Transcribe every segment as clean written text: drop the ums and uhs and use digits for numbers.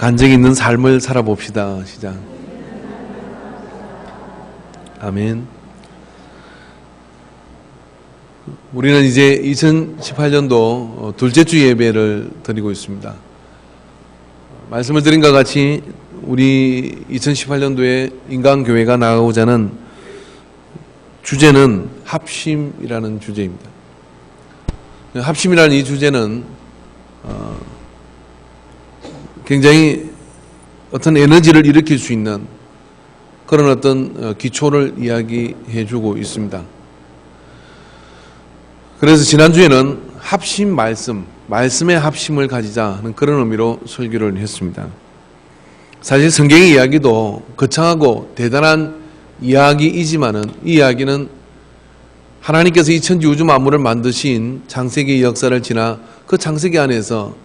간증 있는 삶을 살아봅시다. 시작. 아멘. 우리는 이제 2018년도 둘째 주 예배를 드리고 있습니다. 말씀을 드린 것 같이 우리 2018년도에 인간교회가 나가고자 하는 주제는 합심이라는 주제입니다. 합심이라는 이 주제는 굉장히 어떤 에너지를 일으킬 수 있는 그런 어떤 기초를 이야기해 주고 있습니다. 그래서 지난주에는 합심 말씀의 합심을 가지자 하는 그런 의미로 설교를 했습니다. 사실 성경의 이야기도 거창하고 대단한 이야기이지만은 이 이야기는 하나님께서 이 천지 우주 만물을 만드신 창세기 역사를 지나 그 창세기 안에서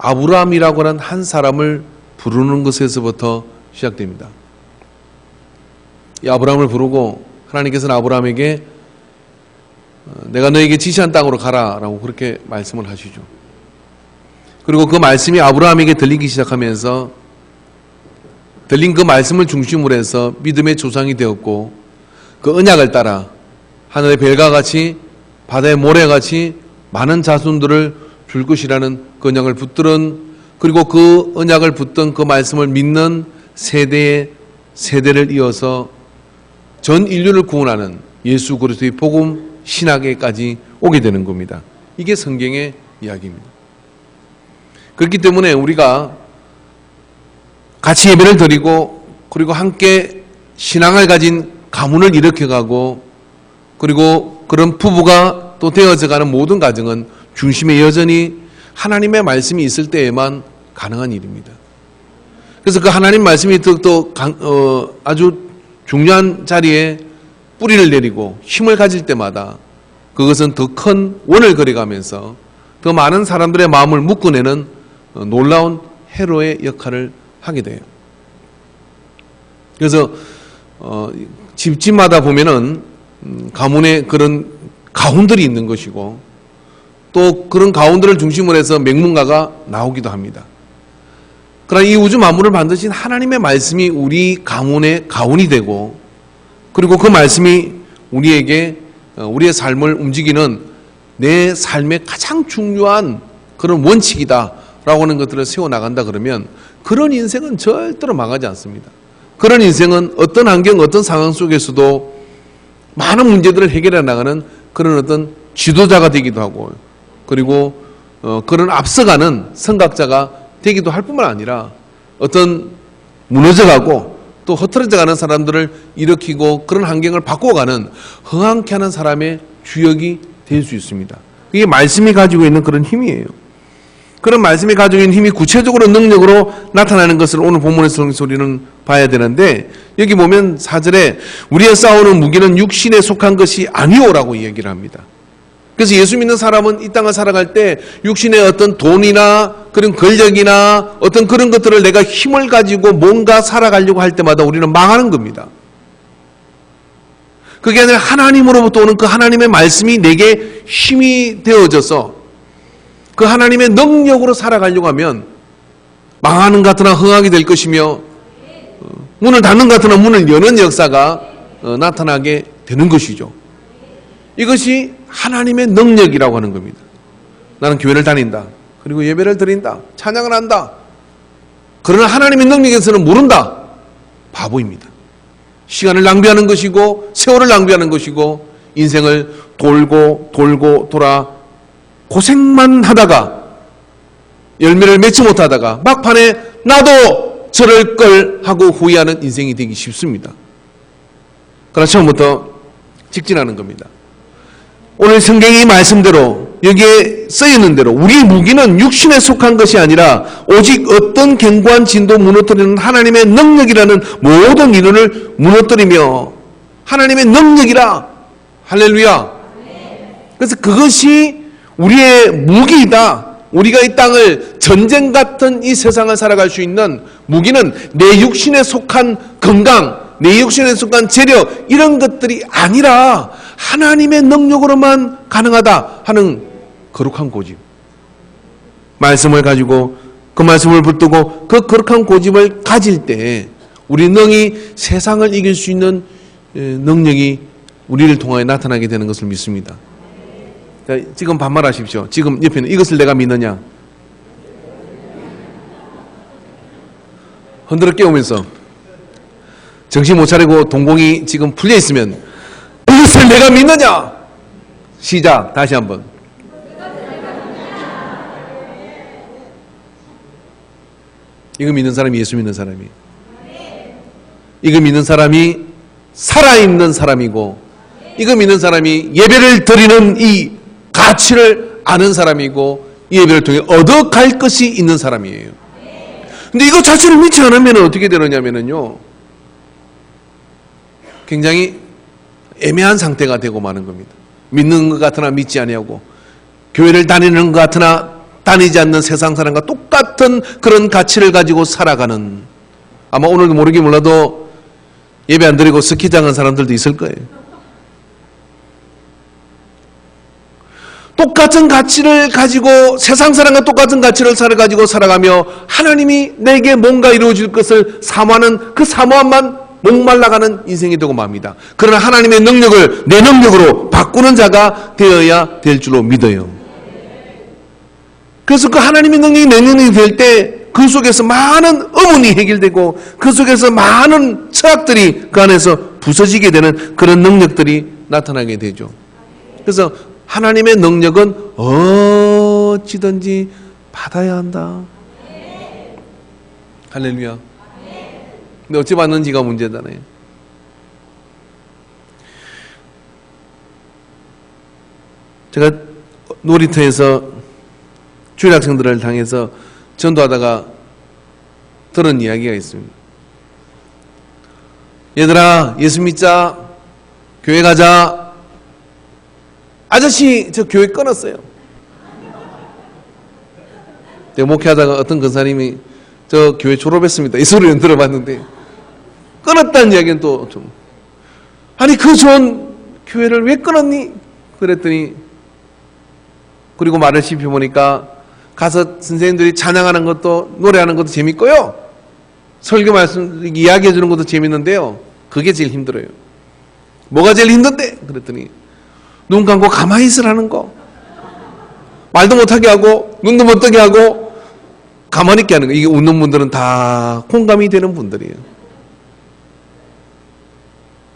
아브라함이라고 하는 한 사람을 부르는 것에서부터 시작됩니다. 이 아브라함을 부르고 하나님께서는 아브라함에게 내가 너에게 지시한 땅으로 가라라고 그렇게 말씀을 하시죠. 그리고 그 말씀이 아브라함에게 들리기 시작하면서 들린 그 말씀을 중심으로 해서 믿음의 조상이 되었고 그 언약을 따라 하늘의 별과 같이 바다의 모래같이 많은 자손들을 줄 것이라는 그 언약을 붙들은, 그리고 그 언약을 붙든 그 말씀을 믿는 세대를 이어서 전 인류를 구원하는 예수 그리스도의 복음 신학에까지 오게 되는 겁니다. 이게 성경의 이야기입니다. 그렇기 때문에 우리가 같이 예배를 드리고 그리고 함께 신앙을 가진 가문을 일으켜가고 그리고 그런 부부가 또 되어져가는 모든 가정은 중심에 여전히 하나님의 말씀이 있을 때에만 가능한 일입니다. 그래서 그 하나님 말씀이 아주 중요한 자리에 뿌리를 내리고 힘을 가질 때마다 그것은 더 큰 원을 그려가면서 더 많은 사람들의 마음을 묶어내는 놀라운 회로의 역할을 하게 돼요. 그래서 집집마다 보면은 가문에 그런 가훈들이 있는 것이고 또 그런 가훈들을 중심으로 해서 맹문가가 나오기도 합니다. 그러나 이 우주 만물을 만드신 하나님의 말씀이 우리 가문의 가훈이 되고 그리고 그 말씀이 우리에게 우리의 삶을 움직이는 내 삶의 가장 중요한 그런 원칙이다라고 하는 것들을 세워나간다 그러면 그런 인생은 절대로 망하지 않습니다. 그런 인생은 어떤 환경, 어떤 상황 속에서도 많은 문제들을 해결해 나가는 그런 어떤 지도자가 되기도 하고 그리고 그런 앞서가는 선각자가 되기도 할 뿐만 아니라 어떤 무너져가고 또 흐트러져가는 사람들을 일으키고 그런 환경을 바꿔가는 흥황케 하는 사람의 주역이 될 수 있습니다. 이게 말씀이 가지고 있는 그런 힘이에요. 그런 말씀이 가지고 있는 힘이 구체적으로 능력으로 나타나는 것을 오늘 본문에서 우리는 봐야 되는데 여기 보면 4절에 우리의 싸우는 무기는 육신에 속한 것이 아니오라고 얘기를 합니다. 그래서 예수 믿는 사람은 이 땅을 살아갈 때 육신의 어떤 돈이나 그런 권력이나 어떤 그런 것들을 내가 힘을 가지고 뭔가 살아가려고 할 때마다 우리는 망하는 겁니다. 그게 아니라 하나님으로부터 오는 그 하나님의 말씀이 내게 힘이 되어져서 그 하나님의 능력으로 살아가려고 하면 망하는 것 같으나 흥하게 될 것이며 문을 닫는 것 같으나 문을 여는 역사가 나타나게 되는 것이죠. 이것이 하나님의 능력이라고 하는 겁니다. 나는 교회를 다닌다. 그리고 예배를 드린다. 찬양을 한다. 그러나 하나님의 능력에서는 모른다. 바보입니다. 시간을 낭비하는 것이고 세월을 낭비하는 것이고 인생을 돌고 돌아 고생만 하다가 열매를 맺지 못하다가 막판에 나도 저럴 걸 하고 후회하는 인생이 되기 쉽습니다. 그러나 처음부터 직진하는 겁니다. 오늘 성경이 말씀대로 여기에 쓰여있는 대로 우리 무기는 육신에 속한 것이 아니라 오직 어떤 견고한 진도 무너뜨리는 하나님의 능력이라는 모든 이론을 무너뜨리며 하나님의 능력이라. 할렐루야. 그래서 그것이 우리의 무기이다. 우리가 이 땅을 전쟁 같은 이 세상을 살아갈 수 있는 무기는 내 육신에 속한 건강, 내 육신에 속한 재력 이런 것들이 아니라 하나님의 능력으로만 가능하다 하는 거룩한 고집. 말씀을 가지고 그 말씀을 붙들고 그 거룩한 고집을 가질 때 우리 능히 세상을 이길 수 있는 능력이 우리를 통하여 나타나게 되는 것을 믿습니다. 자, 지금 반말하십시오. 지금 옆에는 이것을 내가 믿느냐? 흔들어 깨우면서 정신 못 차리고 동공이 지금 풀려 있으면 이것을 내가 믿느냐? 시작. 다시 한번. 이거 믿는 사람이 예수 믿는 사람이에요. 이거 믿는 사람이 살아있는 사람이고, 이거 믿는 사람이 예배를 드리는 이 가치를 아는 사람이고, 이 예배를 통해 얻어갈 것이 있는 사람이에요. 근데 이거 자체를 믿지 않으면 어떻게 되느냐면요, 굉장히 애매한 상태가 되고 마는 겁니다. 믿는 것 같으나 믿지 아니하고, 교회를 다니는 것 같으나 다니지 않는 세상 사람과 똑같은 그런 가치를 가지고 살아가는, 아마 오늘도 모르긴 몰라도 예배 안 드리고 스키장 한 사람들도 있을 거예요. 똑같은 가치를 가지고 세상 사람과 똑같은 가치를 가지고 살아가며 하나님이 내게 뭔가 이루어질 것을 사모하는 그 사모함만 목말라가는 인생이 되고 맙니다. 그러나 하나님의 능력을 내 능력으로 바꾸는 자가 되어야 될 줄로 믿어요. 그래서 그 하나님의 능력이 내 능력이 될 때 그 속에서 많은 의문이 해결되고 그 속에서 많은 철학들이 그 안에서 부서지게 되는 그런 능력들이 나타나게 되죠. 그래서 하나님의 능력은 어찌든지 받아야 한다. 할렐루야. 근데 어찌 받는지가 문제잖아요. 제가 놀이터에서 주일 학생들을 당해서 전도하다가 들은 이야기가 있습니다. 얘들아, 예수 믿자. 교회 가자. 아저씨, 저 교회 끊었어요. 내가 목회하다가 어떤 권사님이 저 교회 졸업했습니다. 이 소리는 들어봤는데 끊었다는 이야기는 또 좀, 아니 그 좋은 교회를 왜 끊었니? 그랬더니, 그리고 말을 씹혀보니까 가서 선생님들이 찬양하는 것도 노래하는 것도 재밌고요, 설교 말씀 이야기해 주는 것도 재밌는데요, 그게 제일 힘들어요. 뭐가 제일 힘든데? 그랬더니 눈 감고 가만히 있으라는 거. 말도 못하게 하고 눈도 못 뜨게 하고 가만히 있게 하는 거. 이게 웃는 분들은 다 공감이 되는 분들이에요.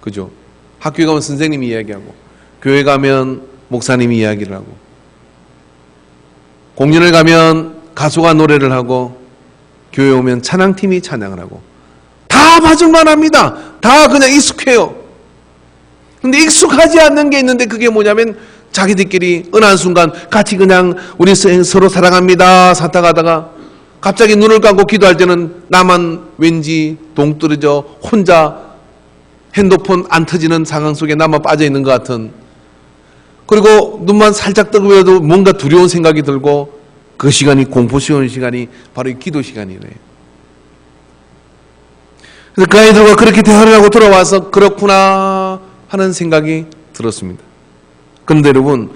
그죠? 학교에 가면 선생님이 이야기하고, 교회 가면 목사님이 이야기를 하고, 공연을 가면 가수가 노래를 하고, 교회 오면 찬양팀이 찬양을 하고, 다 봐줄만 합니다. 다 그냥 익숙해요. 근데 익숙하지 않는 게 있는데, 그게 뭐냐면 자기들끼리 어느 한순간 같이 그냥 우리 서로 사랑합니다 사탁하다가 갑자기 눈을 감고 기도할 때는 나만 왠지 동떨어져 혼자 핸드폰 안 터지는 상황 속에 나만 빠져 있는 것 같은, 그리고 눈만 살짝 뜨고도 뭔가 두려운 생각이 들고, 그 시간이 공포 시간이 바로 이 기도 시간이래요. 그래서 그 아이들과 그렇게 대화를 하고 돌아와서 그렇구나 하는 생각이 들었습니다. 그런데 여러분,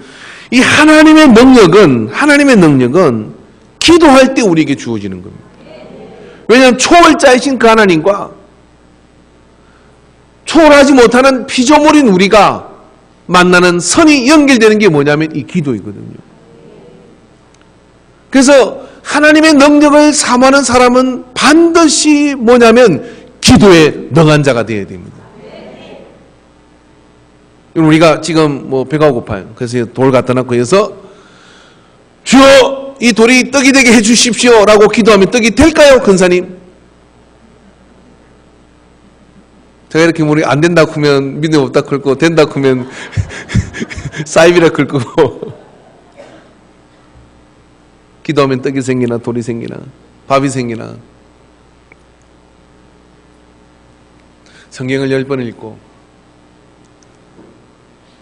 이 하나님의 능력은 기도할 때 우리에게 주어지는 겁니다. 왜냐하면 초월자이신 그 하나님과 초월하지 못하는 피조물인 우리가 만나는 선이 연결되는 게 뭐냐면 이 기도이거든요. 그래서 하나님의 능력을 사모하는 사람은 반드시 뭐냐면 기도에 능한 자가 되어야 됩니다. 우리가 지금 뭐 배가 고파요. 그래서 돌 갖다 놓고 해서 주여 이 돌이 떡이 되게 해주십시오 라고 기도하면 떡이 될까요, 권사님? 제가 이렇게 우리 안 된다 하면 믿음 없다 긁고 된다 하면 사이비라 긁고 기도하면 떡이 생기나 돌이 생기나 밥이 생기나. 성경을 10번 읽고,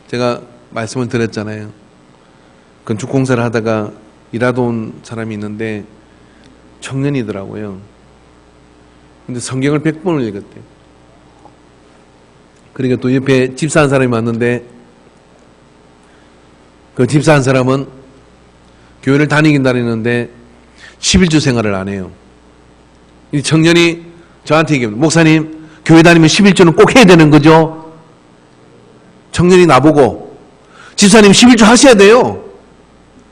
제가 말씀을 드렸잖아요. 건축공사를 하다가 일하러 온 사람이 있는데 청년이더라고요. 근데 성경을 100번을 읽었대요. 그러니까 또 옆에 집사한 사람이 왔는데, 그 집사한 사람은 교회를 다니긴 다니는데 11조 생활을 안 해요. 이 청년이 저한테 얘기합니다. 목사님, 교회 다니면 11조는 꼭 해야 되는 거죠? 청년이 나보고, 집사님 11조 하셔야 돼요.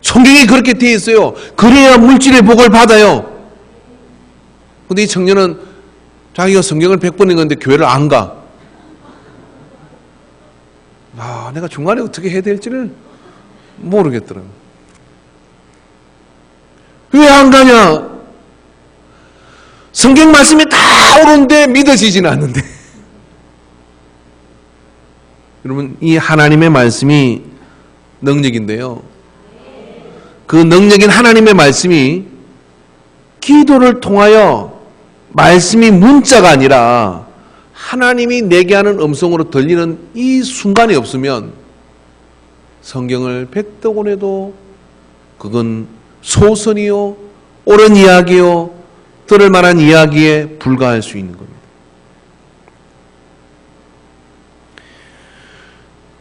성경에 그렇게 되어 있어요. 그래야 물질의 복을 받아요. 근데 이 청년은 자기가 성경을 100번 읽었는데 교회를 안 가. 내가 중간에 어떻게 해야 될지를 모르겠더라고요. 왜 안 가냐? 성경 말씀이 다 옳은데 믿어지지는 않는데. 여러분, 이 하나님의 말씀이 능력인데요. 그 능력인 하나님의 말씀이 기도를 통하여 말씀이 문자가 아니라 하나님이 내게 하는 음성으로 들리는 이 순간이 없으면 성경을 백덕원 해도 그건 소설이요, 옳은 이야기요, 들을 만한 이야기에 불과할 수 있는 겁니다.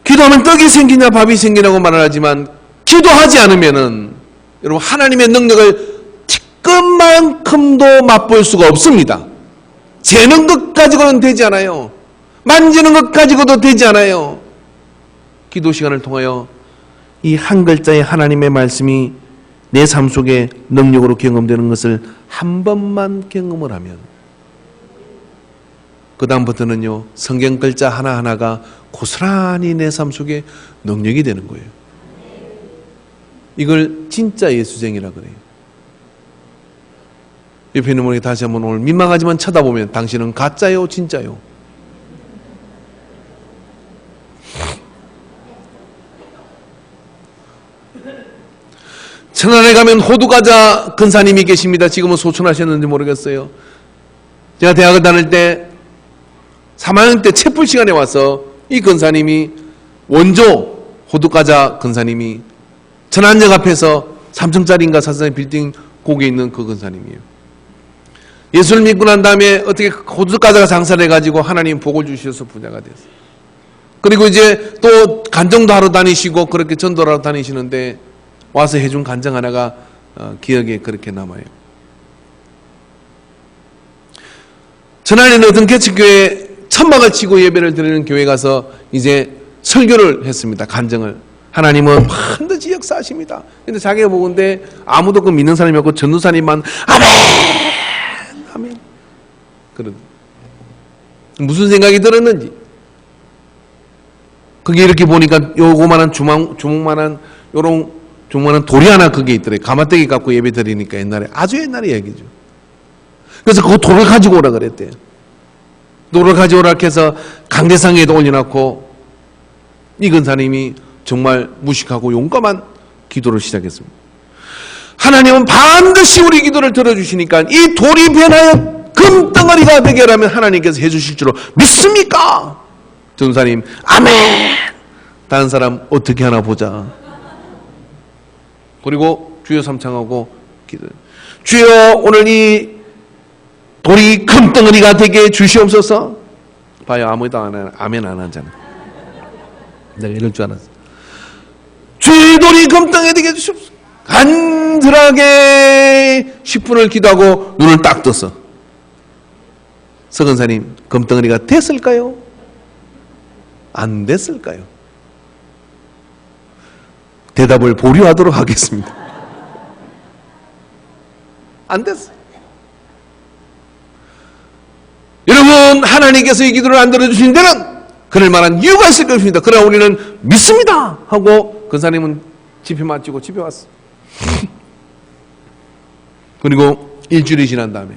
기도하면 떡이 생기냐 밥이 생기냐고 말을 하지만 기도하지 않으면은 여러분 하나님의 능력을 티끌만큼도 맛볼 수가 없습니다. 재는 것 가지고는 되지 않아요. 만지는 것 가지고도 되지 않아요. 기도 시간을 통하여 이 한 글자의 하나님의 말씀이 내 삶 속에 능력으로 경험되는 것을 한 번만 경험을 하면 그 다음부터는요 성경 글자 하나하나가 고스란히 내 삶 속에 능력이 되는 거예요. 이걸 진짜 예수쟁이라 그래요. 옆에 있는 분에게 다시 한번 오늘 민망하지만 쳐다보면 당신은 가짜요 진짜요? 천안에 가면 호두과자 근사님이 계십니다. 지금은 소천하셨는지 모르겠어요. 제가 대학을 다닐 때 3학년 때 채플 시간에 와서 이 근사님이 원조 호두과자 근사님이 천안역 앞에서 3층짜리인가 4층짜리 빌딩 거기에 있는 그 근사님이에요. 예수를 믿고 난 다음에 어떻게 호두과자가 장사를 해가지고 하나님 복을 주셔서 부자가 됐어요. 그리고 이제 또 간정도 하러 다니시고 그렇게 전도를 하러 다니시는데 와서 해준 간정 하나가 기억에 그렇게 남아요. 천안에는 어떤 개척교회 천막을 치고 예배를 드리는 교회 가서 이제 설교를 했습니다. 간정을. 하나님은 반드시 역사하십니다. 근데 자기가 보건데 아무도 그 믿는 사람이 없고 전도사님만 아멘! 아멘. 그런. 무슨 생각이 들었는지. 그게 이렇게 보니까 요거만한 주먹만한 요런 주먹만한 돌이 하나 그게 있더래요. 가마떼기 갖고 예배 드리니까 옛날에 아주 옛날의 얘기죠. 그래서 그 돌을 가지고 오라 그랬대요. 돌을 가져오라 해서 강대상에도 올려놓고 이 근사님이 정말 무식하고 용감한 기도를 시작했습니다. 하나님은 반드시 우리 기도를 들어주시니까 이 돌이 변하여 금덩어리가 되게 하라면 하나님께서 해주실 줄로 믿습니까? 전사님 아멘. 다른 사람 어떻게 하나 보자. 그리고 주여 삼창하고 기도. 주여 오늘 이 돌이 금덩어리가 되게 주시옵소서. 봐요, 아무도 아멘 안 하잖아. 내가 이럴 줄 알았어. 주의 돌이 금덩어리 되게 주시옵소서. 간절하게 10분을 기도하고 눈을 딱 떴어. 서근사님, 금덩어리가 됐을까요? 안 됐을까요? 대답을 보류하도록 하겠습니다. 안 됐어. 여러분, 하나님께서 이 기도를 안 들어주신 데는 그럴 만한 이유가 있을 것입니다. 그러나 우리는 믿습니다 하고 근사님은 집에 마치고 집에 왔어. 그리고 일주일이 지난 다음에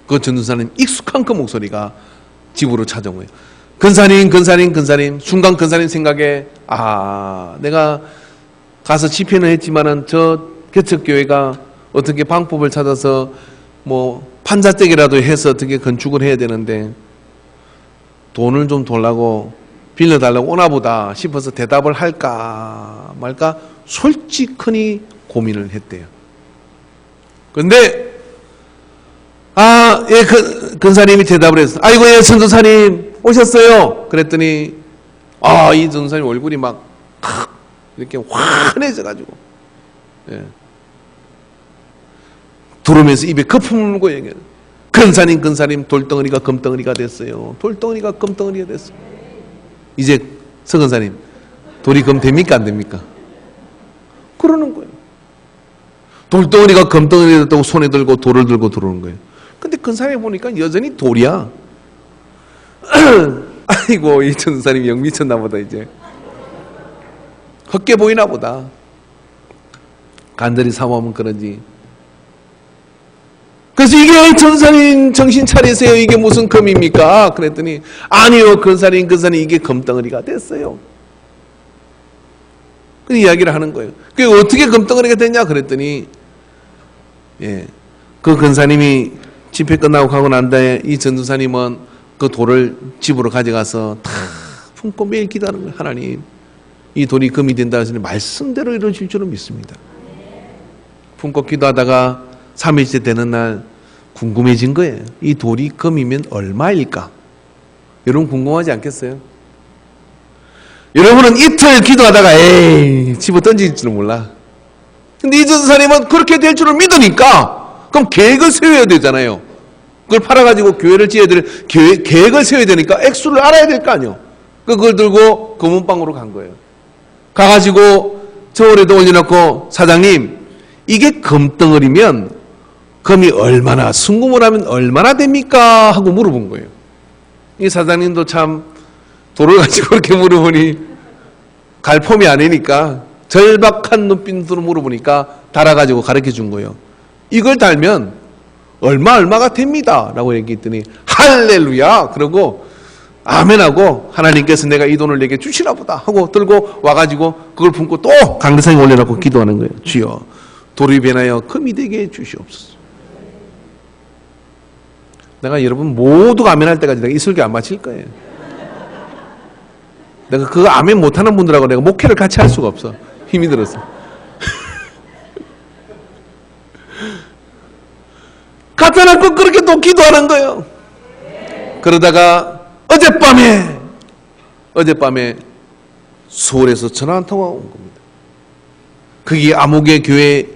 그 전도사님 익숙한 그 목소리가 집으로 찾아온 거예요. 근사님 순간 근사님 생각에 내가 가서 집회는 했지만은 저 개척교회가 어떻게 방법을 찾아서 뭐 판자떼기라도 해서 어떻게 건축을 해야 되는데 돈을 좀 달라고 빌려달라고 오나보다 싶어서 대답을 할까 말까 솔직히 고민을 했대요. 그런데 근사님이 대답을 했어. 아이고 예 전도사님 오셨어요. 그랬더니 이 전도사님 얼굴이 막 이렇게 환해져 가지고 들어오면서 입에 거품을 물고 얘기해요. 근사님 근사님 돌덩어리가 금덩어리가 됐어요. 돌덩어리가 금덩어리가 됐어요. 이제 서근사님 돌이 금 됩니까 안 됩니까? 그러는 거예요. 돌덩어리가 금덩어리가 됐다고 손에 들고 돌을 들고 들어오는 거예요. 근데 근사님이 보니까 여전히 돌이야. 아이고 이 전사님이 영 미쳤나 보다. 이제 헛게 보이나 보다. 간절히 사모하면 그런지. 그래서 이게 전사님 정신 차리세요. 이게 무슨 금입니까? 그랬더니 아니요 근사님 이게 금덩어리가 됐어요. 그 이야기를 하는 거예요. 그게 어떻게 금덩어리가 됐냐 그랬더니 그 근사님이 집회 끝나고 가고 난 다음에 이 전도사님은 그 돌을 집으로 가져가서 다 품고 매일 기도하는 거예요. 하나님 이 돌이 금이 된다 하시니 말씀대로 이루어질 줄은 믿습니다. 품고 기도하다가 3일째 되는 날 궁금해진 거예요. 이 돌이 금이면 얼마일까? 여러분 궁금하지 않겠어요? 여러분은 이틀 기도하다가 에이 집어 던질 줄은 몰라. 근데 이 전도사님은 그렇게 될 줄을 믿으니까 그럼 계획을 세워야 되잖아요. 그걸 팔아가지고 교회를 지어야 될 계획을 세워야 되니까 액수를 알아야 될 거 아니에요. 그걸 들고 금은방으로 간 거예요. 가가지고 저울에도 올려놓고 사장님 이게 금덩어리면 금이 얼마나 순금을 하면 얼마나 됩니까? 하고 물어본 거예요. 이 사장님도 참 돌을 가지고 그렇게 물어보니 갈폼이 아니니까 절박한 눈빛으로 물어보니까 달아가지고 가르쳐 준 거예요. 이걸 달면 얼마가 됩니다 라고 얘기했더니 할렐루야 그러고 아멘하고 하나님께서 내가 이 돈을 내게 주시나 보다 하고 들고 와가지고 그걸 품고 또 강대상에 올려놓고 기도하는 거예요. 주여 돌이 변하여 금이 되게 해 주시옵소서. 내가 여러분 모두가 아멘할 때까지 내가 이 설교 안 마칠 거예요. 내가 그거 아멘 못하는 분들하고 내가 목회를 같이 할 수가 없어. 힘이 들어서. 갖다 놓고 그렇게 또 기도하는 거예요. 그러다가 어젯밤에 서울에서 전화 한 통화가 온 겁니다. 그게 아무개 교회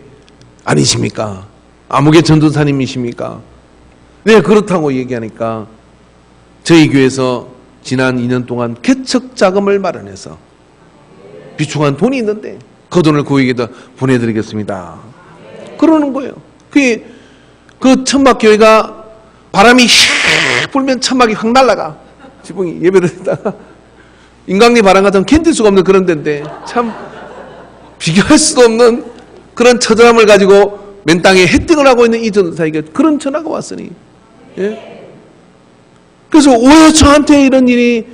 아니십니까? 아무개 전도사님이십니까? 네 그렇다고 얘기하니까 저희 교회에서 지난 2년 동안 개척 자금을 마련해서 비축한 돈이 있는데 그 돈을 교회에다 보내드리겠습니다. 그러는 거예요. 그 천막교회가 바람이 휙 불면 천막이 확 날아가. 지붕이 예배를 했다가 인간리 바람 같은 견딜 수가 없는 그런 데인데 참 비교할 수도 없는 그런 처절함을 가지고 맨 땅에 헤딩을 하고 있는 이 전도사에게 그런 전화가 왔으니 그래서 왜 저한테 이런 일이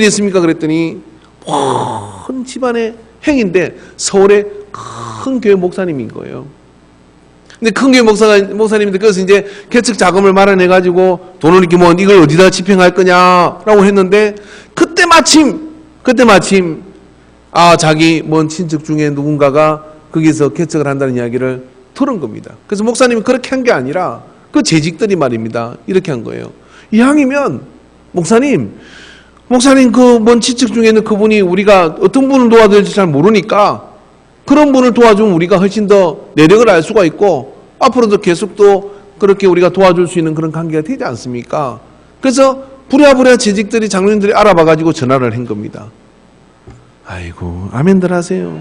있습니까? 그랬더니 큰 집안의 행인데 서울의 큰 교회 목사님인 거예요. 근데 큰 교회 목사님인데 그래서 이제 개척 자금을 마련해가지고 돈을 이렇게 뭐 이걸 어디다 집행할 거냐라고 했는데 그때 마침 자기 먼 친척 중에 누군가가 거기서 개척을 한다는 이야기를 들은 겁니다. 그래서 목사님이 그렇게 한 게 아니라 그 재직들이 말입니다. 이렇게 한 거예요. 이왕이면 목사님 그 먼 친척 중에 있는 그분이 우리가 어떤 분을 도와야 될지 잘 모르니까 그런 분을 도와주면 우리가 훨씬 더 내력을 알 수가 있고 앞으로도 계속 또 그렇게 우리가 도와줄 수 있는 그런 관계가 되지 않습니까? 그래서 부랴부랴 재직들이 장로님들이 알아봐가지고 전화를 한 겁니다. 아이고 아멘들 하세요.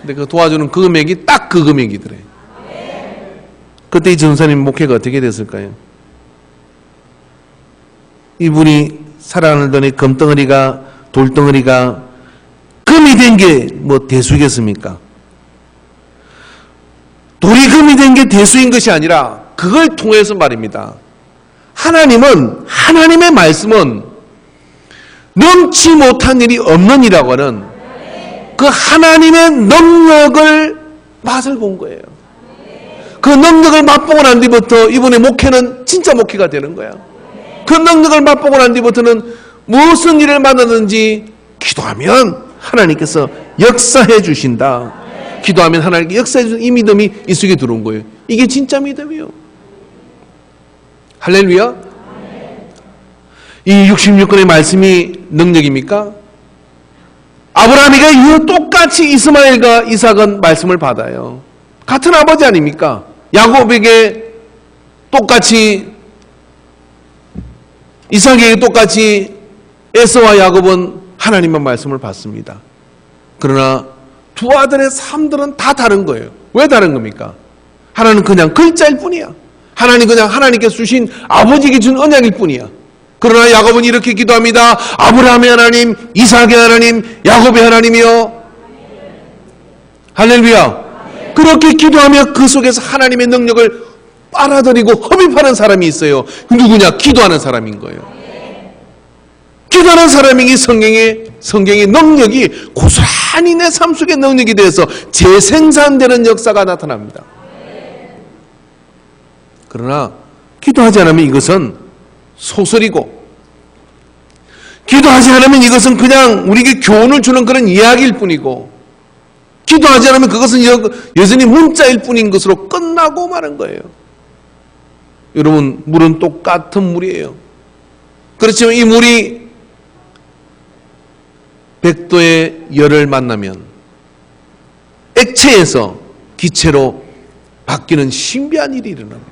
근데 그 도와주는 그 금액이 딱 그 금액이더래. 그때 이 전사님 목회가 어떻게 됐을까요? 이분이 살아나더니 금덩어리가 돌덩어리가 금이 된 게 뭐 대수겠습니까? 돌이 금이 된 게 대수인 것이 아니라 그걸 통해서 말입니다. 하나님의 말씀은 넘지 못한 일이 없는 이라고 하는 그 하나님의 능력을 맛을 본 거예요. 그 능력을 맛보고 난 뒤부터 이분의 목회는 진짜 목회가 되는 거야. 그 능력을 맛보고 난 뒤부터는 무슨 일을 만나든지 기도하면 하나님께서 역사해 주신다. 기도하면 하나님께 역사해 주신 이 믿음이 이 속에 들어온 거예요. 이게 진짜 믿음이에요. 할렐루야. 이 66권의 말씀이 능력입니까? 아브라함에게 똑같이 이스마엘과 이삭은 말씀을 받아요. 같은 아버지 아닙니까? 야곱에게 똑같이, 이삭에게 똑같이 에서와 야곱은 하나님의 말씀을 받습니다. 그러나 두 아들의 삶들은 다 다른 거예요. 왜 다른 겁니까? 하나는 그냥 글자일 뿐이야. 하나는 그냥 하나님께서 주신 아버지에게 준 언약일 뿐이야. 그러나 야곱은 이렇게 기도합니다. 아브라함의 하나님, 이삭의 하나님, 야곱의 하나님이요. 할렐루야. 그렇게 기도하며 그 속에서 하나님의 능력을 빨아들이고 흡입하는 사람이 있어요. 누구냐? 기도하는 사람인 거예요. 기도하는 사람이 성경의 능력이 고스란히 내 삶 속의 능력이 되어서 재생산되는 역사가 나타납니다. 그러나 기도하지 않으면 이것은 소설이고, 기도하지 않으면 이것은 그냥 우리에게 교훈을 주는 그런 이야기일 뿐이고, 기도하지 않으면 그것은 여전히 문자일 뿐인 것으로 끝나고 마는 거예요. 여러분, 물은 똑같은 물이에요. 그렇지만 이 물이 100도의 열을 만나면 액체에서 기체로 바뀌는 신비한 일이 일어납니다.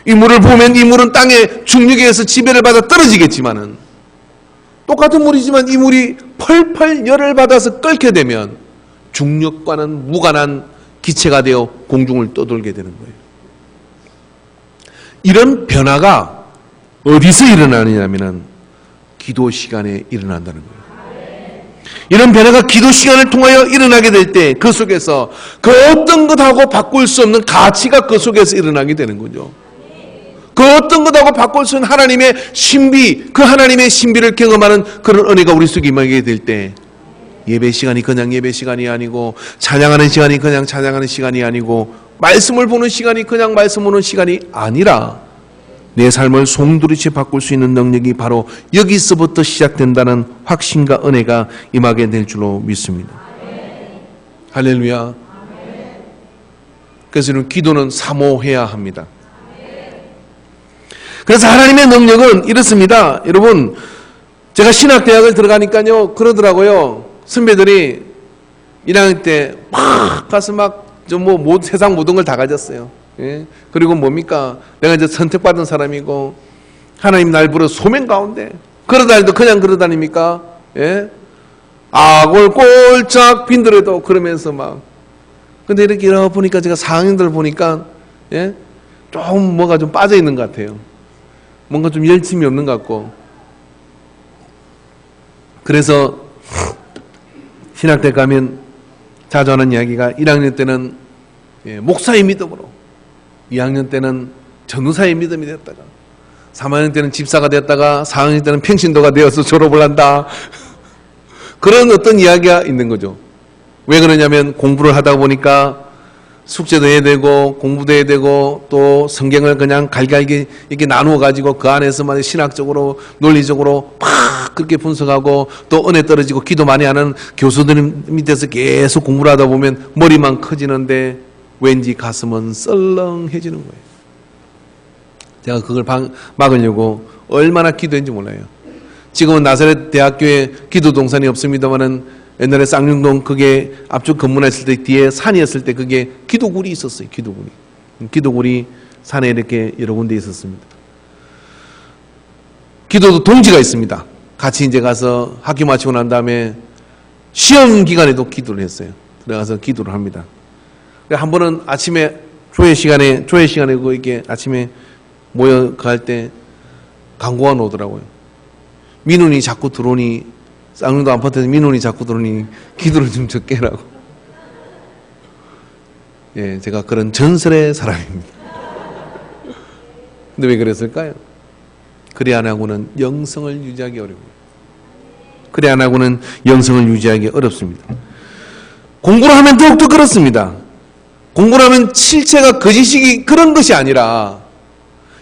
이 물을 보면 이 물은 땅의 중력에 의해서 지배를 받아 떨어지겠지만은, 똑같은 물이지만 이 물이 펄펄 열을 받아서 끓게 되면 중력과는 무관한 기체가 되어 공중을 떠돌게 되는 거예요. 이런 변화가 어디서 일어나느냐면은 기도 시간에 일어난다는 거예요. 이런 변화가 기도 시간을 통하여 일어나게 될 때 그 속에서 그 어떤 것하고 바꿀 수 없는 가치가 그 속에서 일어나게 되는 거죠. 그 어떤 것하고 바꿀 수 없는 하나님의 신비, 그 하나님의 신비를 경험하는 그런 은혜가 우리 속에 임하게 될 때, 예배 시간이 그냥 예배 시간이 아니고, 찬양하는 시간이 그냥 찬양하는 시간이 아니고, 말씀을 보는 시간이 그냥 말씀 보는 시간이 아니라 내 삶을 송두리째 바꿀 수 있는 능력이 바로 여기서부터 시작된다는 확신과 은혜가 임하게 될 줄로 믿습니다. 할렐루야. 그래서 여러분, 기도는 사모해야 합니다. 그래서 하나님의 능력은 이렇습니다. 여러분, 제가 신학대학을 들어가니까요, 그러더라고요. 선배들이 1학년 때 막 가서 막 세상 모든 걸 다 가졌어요. 예? 그리고 뭡니까? 내가 이제 선택받은 사람이고 하나님 날 불러 소명 가운데 걸어다니도 그냥 걸어다닙니까? 예? 악을 꼴짝 빈들어도 그러면서 막. 근데 이렇게 보니까 제가 4학년들 보니까, 예? 좀 뭐가 좀 빠져 있는 것 같아요. 뭔가 좀 열심이 없는 것 같고. 그래서 신학대 가면 자주 하는 이야기가 1학년 때는 목사의 믿음으로, 2학년 때는 전우사의 믿음이 되었다가, 3학년 때는 집사가 되었다가, 4학년 때는 평신도가 되어서 졸업을 한다. 그런 어떤 이야기가 있는 거죠. 왜 그러냐면 공부를 하다 보니까 숙제도 해야 되고 공부도 해야 되고 또 성경을 그냥 갈갈기 이렇게 나누어 가지고 그 안에서만 신학적으로 논리적으로 막 그렇게 분석하고 또 은혜 떨어지고 기도 많이 하는 교수들 밑에서 계속 공부를 하다 보면 머리만 커지는데 왠지 가슴은 썰렁해지는 거예요. 제가 그걸 막으려고 얼마나 기도했는지 몰라요. 지금은 나사렛 대학교에 기도 동산이 없습니다만은 옛날에 쌍용동 그게 앞쪽 건물했을 때 뒤에 산이었을 때 그게 기도굴이 있었어요. 기도굴이 산에 이렇게 여러 군데 있었습니다. 기도도 동지가 있습니다. 같이 이제 가서 학교 마치고 난 다음에 시험 기간에도 기도를 했어요. 들어가서 기도를 합니다. 한 번은 아침에 조회 시간에 이렇게 아침에 모여 갈 때 강구가 오더라고요. 민훈이 자꾸 들어오니, 쌍용동 아파트에서 민훈이 자꾸 들어오니 기도를 좀 적게 하라고. 예, 제가 그런 전설의 사람입니다. 근데 왜 그랬을까요? 그래 안 하고는 영성을 유지하기 어려워요. 그래 안 하고는 영성을 유지하기 어렵습니다. 공부를 하면 더욱더 그렇습니다. 공부를 하면 실체가 거짓이 그런 것이 아니라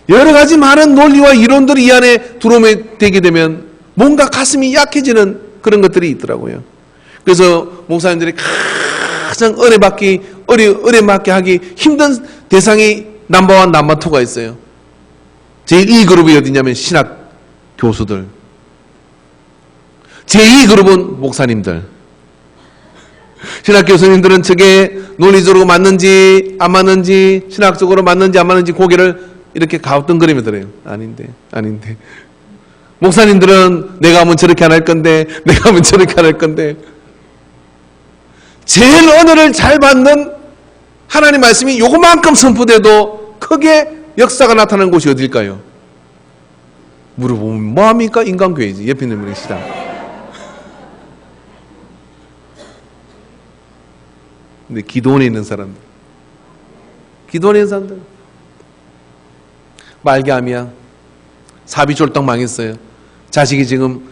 여러 가지 많은 논리와 이론들이 이 안에 들어오게 되게 되면 뭔가 가슴이 약해지는 그런 것들이 있더라고요. 그래서 목사님들이 가장 은혜 받게 하기 힘든 대상이 넘버원, 넘버투가 있어요. 제2그룹이 어디냐면 신학 교수들. 제2그룹은 목사님들. 신학 교수님들은 저게 논리적으로 맞는지 안 맞는지, 신학적으로 맞는지 안 맞는지 고개를 이렇게 가우뚱거리며 들어요. 아닌데. 목사님들은 내가 하면 저렇게 안 할 건데, 내가 하면 저렇게 안 할 건데. 제일 언어를 잘 받는 하나님 말씀이 요거만큼 선포돼도 크게 역사가 나타나는 곳이 어딜까요? 물어보면 뭐합니까? 인간교회지. 옆에 있는 분이 시다. 근데 기도원에 있는 사람들, 말기암이야. 사비 쫄딱 망했어요. 자식이 지금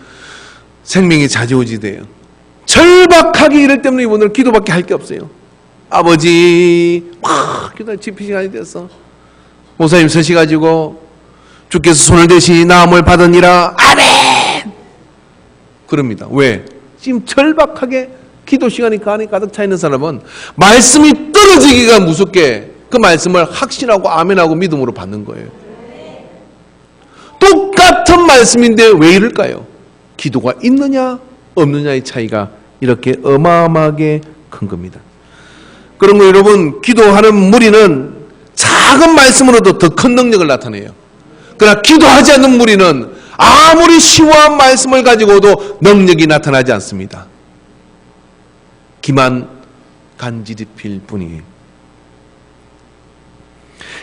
생명이 좌지우지돼요. 절박하게 이럴 때문에 이분들 기도밖에 할 게 없어요. 아버지, 기도 집필 시간이 됐어. 목사님 서시가지고 주께서 손을 대시니 나음을 받으니라. 아멘! 그럽니다. 왜? 지금 절박하게 기도 시간이 그 안에 가득 차 있는 사람은 말씀이 떨어지기가 무섭게 그 말씀을 확신하고 아멘하고 믿음으로 받는 거예요. 똑같은 말씀인데 왜 이럴까요? 기도가 있느냐 없느냐의 차이가 이렇게 어마어마하게 큰 겁니다. 그런 거 여러분, 기도하는 무리는 작은 말씀으로도 더 큰 능력을 나타내요. 그러나 기도하지 않는 무리는 아무리 심오한 말씀을 가지고도 능력이 나타나지 않습니다. 기만 간지럽힐 뿐이에요.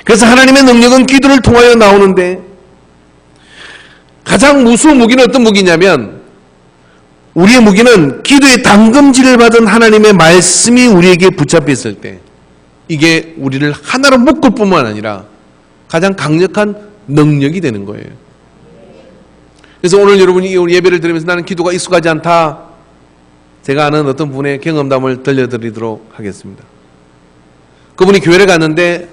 그래서 하나님의 능력은 기도를 통하여 나오는데 가장 무서운 무기는 어떤 무기냐면 우리의 무기는 기도의 담금질을 받은 하나님의 말씀이 우리에게 붙잡혀 있을 때 이게 우리를 하나로 묶을 뿐만 아니라 가장 강력한 능력이 되는 거예요. 그래서 오늘 여러분이 예배를 드리면서 나는 기도가 익숙하지 않다. 제가 아는 어떤 분의 경험담을 들려드리도록 하겠습니다. 그분이 교회를 갔는데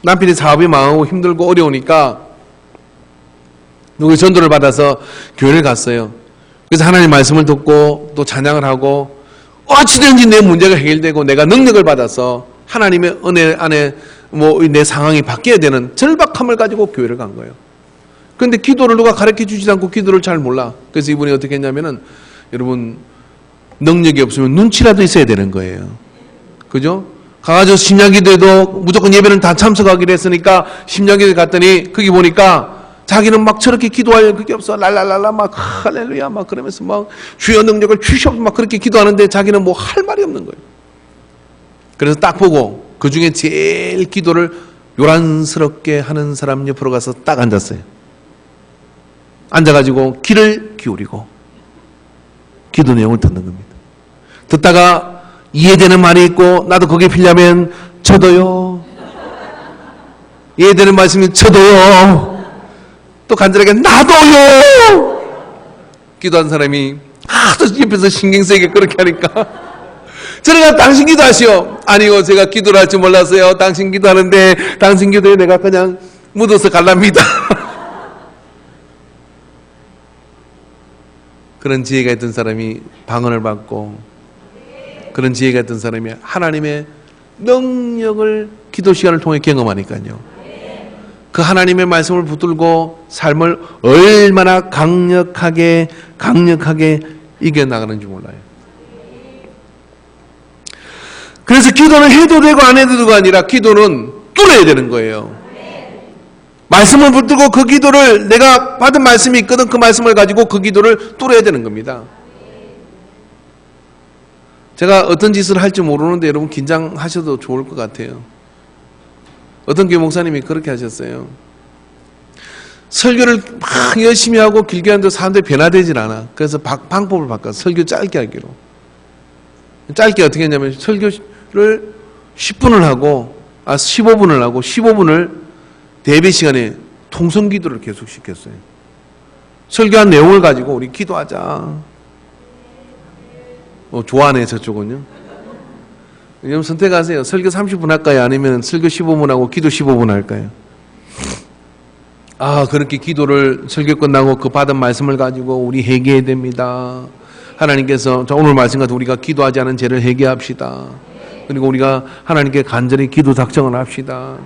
남편이 사업이 망하고 힘들고 어려우니까 누구의 전도를 받아서 교회를 갔어요. 그래서 하나님 말씀을 듣고 또 찬양을 하고 어찌든지 내 문제가 해결되고 내가 능력을 받아서 하나님의 은혜 안에 내 상황이 바뀌어야 되는 절박함을 가지고 교회를 간 거예요. 그런데 기도를 누가 가르쳐 주지 않고 기도를 잘 몰라. 그래서 이분이 어떻게 했냐면은 여러분 능력이 없으면 눈치라도 있어야 되는 거예요. 그죠? 가가지고 심야기도에도 무조건 예배는 다 참석하기로 했으니까 심야기도에 갔더니 거기 보니까 자기는 막 저렇게 기도할 그게 없어. 랄랄랄라 막 할렐루야 막 그러면서 막 주여 능력을 주시옵소서 막 그렇게 기도하는데 자기는 뭐 할 말이 없는 거예요. 그래서 딱 보고 그 중에 제일 기도를 요란스럽게 하는 사람 옆으로 가서 딱 앉았어요. 앉아가지고 귀를 기울이고 기도 내용을 듣는 겁니다. 듣다가 이해되는 말이 있고 나도 거기에 필요하면 저도요. 이해되는 말씀이 저도요. 또 간절하게 나도요. 기도한 사람이 하도 옆에서 신경 쓰이게 그렇게 하니까 저래가 당신 기도하시오. 아니요, 제가 기도를 할 줄 몰랐어요. 당신 기도하는데 당신 기도에 내가 그냥 묻어서 갈랍니다. 그런 지혜가 있던 사람이 방언을 받고 그런 지혜가 있던 사람이 하나님의 능력을 기도 시간을 통해 경험하니까요. 그 하나님의 말씀을 붙들고 삶을 얼마나 강력하게 이겨나가는지 몰라요. 그래서 기도는 해도 되고 안 해도 되고 아니라 기도는 뚫어야 되는 거예요. 말씀을 붙들고 그 기도를 내가 받은 말씀이 있거든 그 말씀을 가지고 그 기도를 뚫어야 되는 겁니다. 제가 어떤 짓을 할지 모르는데 여러분 긴장하셔도 좋을 것 같아요. 어떤 교회 목사님이 그렇게 하셨어요. 설교를 막 열심히 하고 길게 하는데 사람들이 변화되질 않아. 그래서 방법을 바꿔서 설교 짧게 하기로. 짧게 어떻게 했냐면 설교를 10분을 하고 15분을 하고 15분을 대배 시간에 통성 기도를 계속 시켰어요. 설교한 내용을 가지고 우리 기도하자. 좋아하네 저쪽은요. 여러분 선택하세요. 설교 30분 할까요? 아니면 설교 15분 하고 기도 15분 할까요? 그렇게 기도를 설교 끝나고 그 받은 말씀을 가지고 우리 회개해야 됩니다. 하나님께서 오늘 말씀 같은 우리가 기도하지 않은 죄를 회개합시다. 그리고 우리가 하나님께 간절히 기도 작정을 합시다.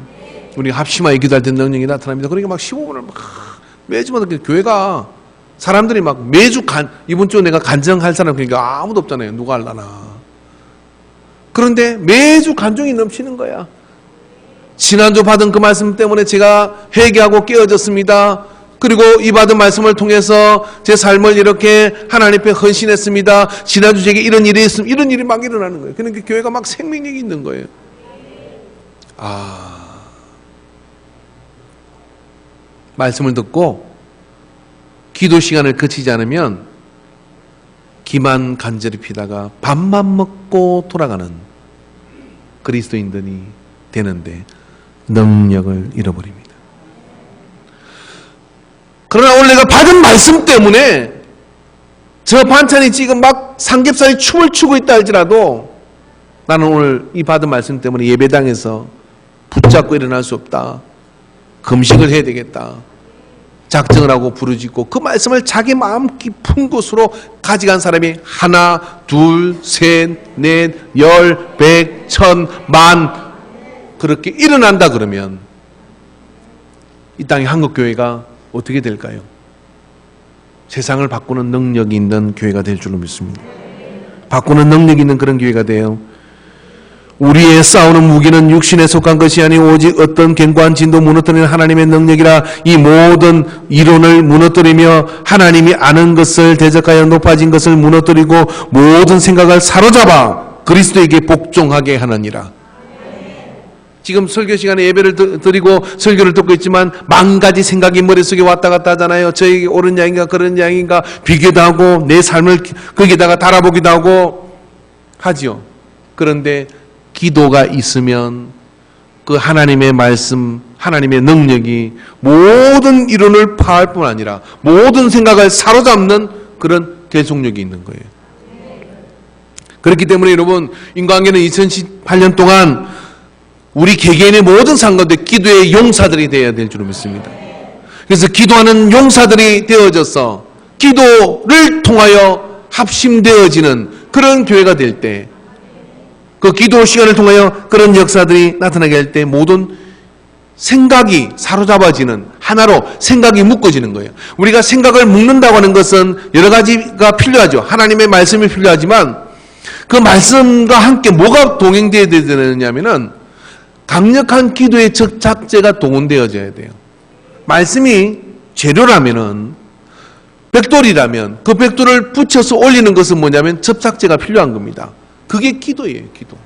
우리 합심하여 기도할 때 능력이 나타납니다. 그러니까 막 15분을 막 매주마다 교회가 사람들이 막 매주 이번 주 내가 간증할 사람 그러니까 아무도 없잖아요. 누가 하려나. 그런데 매주 간증이 넘치는 거야. 지난주 받은 그 말씀 때문에 제가 회개하고 깨어졌습니다. 그리고 이 받은 말씀을 통해서 제 삶을 이렇게 하나님 앞에 헌신했습니다. 지난주 제게 이런 일이 있으면 이런 일이 막 일어나는 거예요. 그러니까 교회가 막 생명력이 있는 거예요. 말씀을 듣고 기도 시간을 거치지 않으면 기만 간절히 피다가 밥만 먹고 돌아가는 그리스도인들이 되는데 능력을 잃어버립니다. 그러나 오늘 내가 받은 말씀 때문에 저 반찬이 지금 막 삼겹살이 춤을 추고 있다 할지라도 나는 오늘 이 받은 말씀 때문에 예배당에서 붙잡고 일어날 수 없다. 금식을 해야 되겠다. 작정을 하고 부르짖고 그 말씀을 자기 마음 깊은 곳으로 가져간 사람이 하나, 둘, 셋, 넷, 열, 백, 천, 만 그렇게 일어난다 그러면 이 땅의 한국교회가 어떻게 될까요? 세상을 바꾸는 능력이 있는 교회가 될 줄로 믿습니다. 바꾸는 능력이 있는 그런 교회가 돼요. 우리의 싸우는 무기는 육신에 속한 것이 아니고 오직 어떤 견고한 진도 무너뜨리는 하나님의 능력이라. 이 모든 이론을 무너뜨리며 하나님이 아는 것을 대적하여 높아진 것을 무너뜨리고 모든 생각을 사로잡아 그리스도에게 복종하게 하느니라. 지금 설교 시간에 예배를 드리고 설교를 듣고 있지만 만 가지 생각이 머릿속에 왔다 갔다 하잖아요. 저에게 옳은 양인가 그런 양인가 비교도 하고 내 삶을 거기다가 달아보기도 하고 하지요. 그런데 기도가 있으면 그 하나님의 말씀, 하나님의 능력이 모든 이론을 파할 뿐 아니라 모든 생각을 사로잡는 그런 계속력이 있는 거예요. 그렇기 때문에 여러분, 인간계는 2018년 동안 우리 개개인의 모든 상관들 기도의 용사들이 되어야 될 줄 믿습니다. 그래서 기도하는 용사들이 되어져서 기도를 통하여 합심되어지는 그런 교회가 될 때, 그 기도 시간을 통하여 그런 역사들이 나타나게 할 때 모든 생각이 사로잡아지는, 하나로 생각이 묶어지는 거예요. 우리가 생각을 묶는다고 하는 것은 여러 가지가 필요하죠. 하나님의 말씀이 필요하지만 그 말씀과 함께 뭐가 동행되어야 되느냐면은 강력한 기도의 접착제가 동원되어져야 돼요. 말씀이 재료라면은, 벽돌이라면 그 벽돌을 붙여서 올리는 것은 뭐냐면 접착제가 필요한 겁니다. 그게 기도예요, 기도.